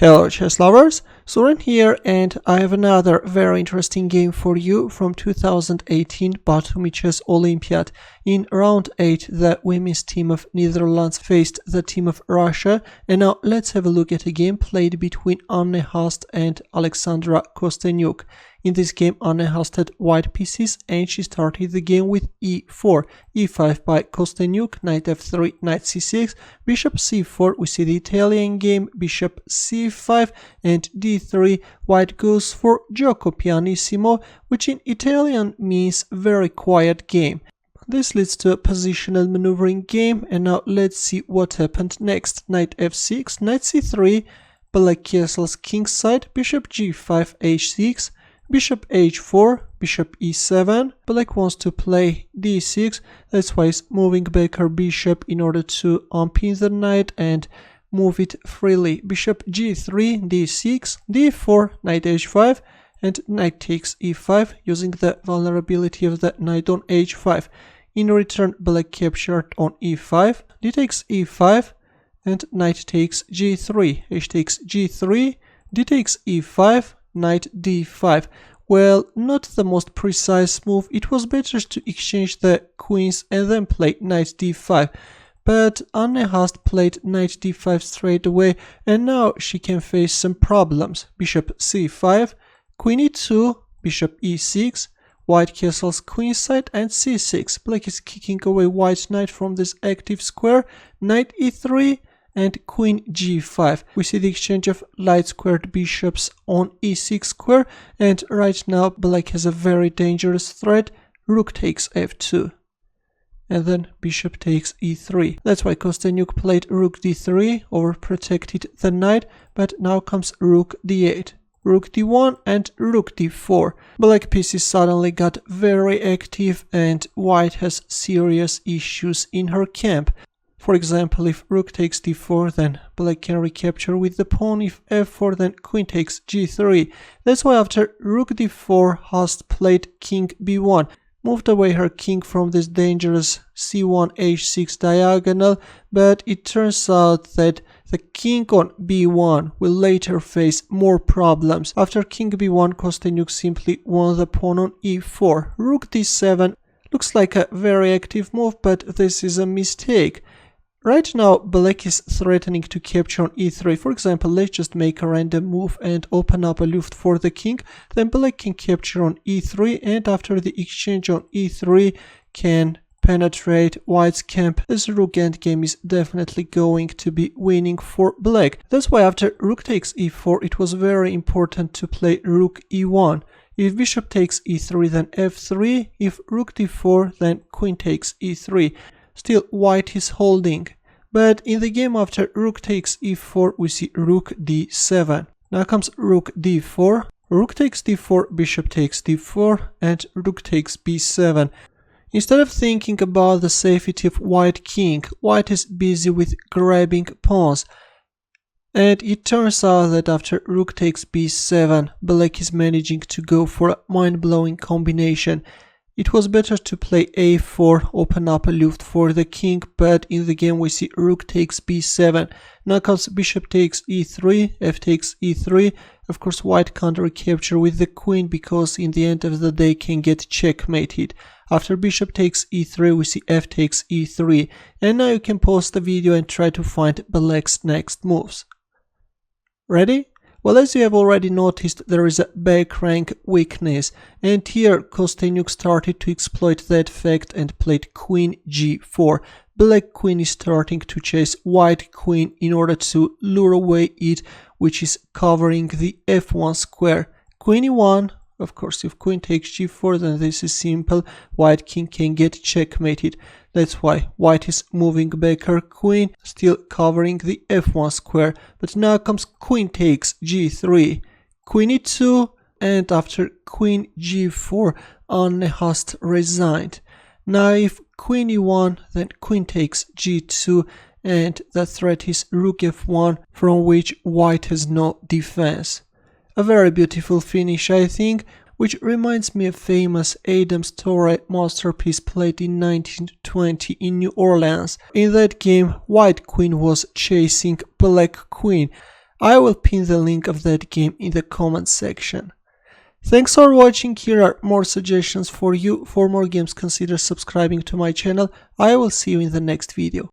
Hello chess lovers, Soren here, and I have another very interesting game for you from 2018 Batumi Chess Olympiad. In round 8, the women's team of Netherlands faced the team of Russia, and now let's have a look at a game played between Haast and Alexandra Kosteniuk. In this game, Haast had white pieces and she started the game with e4, e5 by Kosteniuk, knight f3, knight c6, bishop c4, we see the Italian game, bishop c5, and d3, white goes for gioco pianissimo, which in Italian means very quiet game. This leads to a positional maneuvering game, and now let's see what happened next. Knight f6, knight c3, black castles kingside, bishop g5, h6, bishop h4, bishop e7, black wants to play d6, that's why he's moving back her bishop in order to unpin the knight and move it freely. Bishop g3, d6, d4, knight h5, and knight takes e5, using the vulnerability of the knight on h5. In return, black captured on e5, d takes e5, and knight takes g3, h takes g3, d takes e5, knight d5. Well, not the most precise move, it was better to exchange the queens and then play knight d5. But Haast played knight d5 straight away, and now she can face some problems. Bishop c5, queen e2, bishop e6, white castles queenside and c6. Black is kicking away white knight from this active square, knight e3, and queen g5. We see the exchange of light squared bishops on e6 square, and right now black has a very dangerous threat, rook takes f2. And then bishop takes e3. That's why Kosteniuk played rook d3, overprotected the knight, but now comes rook d8. Rook d1 and rook d4. Black pieces suddenly got very active and white has serious issues in her camp. For example, if rook takes d4, then black can recapture with the pawn. If f4, then queen takes g3. That's why after rook d4, Haast played king b1, moved away her king from this dangerous c1 h6 diagonal, but it turns out that the king on b1 will later face more problems. After king b1, Kosteniuk simply won the pawn on e4. Rook d7 looks like a very active move, but this is a mistake. Right now, black is threatening to capture on e3. For example, let's just make a random move and open up a luft for the king. Then black can capture on e3, and after the exchange on e3 can penetrate white's camp. This rook endgame is definitely going to be winning for black. That's why after rook takes e4, it was very important to play rook e1. If bishop takes e3, then f3. If rook d4, then queen takes e3. Still, white is holding, but in the game after rook takes e4, we see rook d7. Now comes rook d4, rook takes d4, bishop takes d4, and rook takes b7. Instead of thinking about the safety of white king, white is busy with grabbing pawns. And it turns out that after rook takes b7, black is managing to go for a mind-blowing combination. It was better to play a4, open up a luft for the king, but in the game we see rook takes b7. Now comes bishop takes e3, f takes e3. Of course, white can't recapture with the queen because in the end of the day can get checkmated. After bishop takes e3, we see f takes e3. And now you can pause the video and try to find black's next moves. Ready? Well, as you have already noticed, there is a back rank weakness, and here Kosteniuk started to exploit that fact and played queen g4. Black queen is starting to chase white queen in order to lure away it, which is covering the f1 square. Queen e1. Of course, if queen takes g4, then this is simple. White king can get checkmated. That's why white is moving back her queen, still covering the f1 square. But now comes queen takes g3, queen e2, and after queen g4, Haast resigned. Now if queen e1, then queen takes g2, and the threat is rook f1, from which white has no defense. A very beautiful finish, I think, which reminds me of famous Adam's Torre masterpiece played in 1920 in New Orleans. In that game, white queen was chasing black queen. I will pin the link of that game in the comments section. Thanks for watching. Here are more suggestions for you. For more games, consider subscribing to my channel. I will see you in the next video.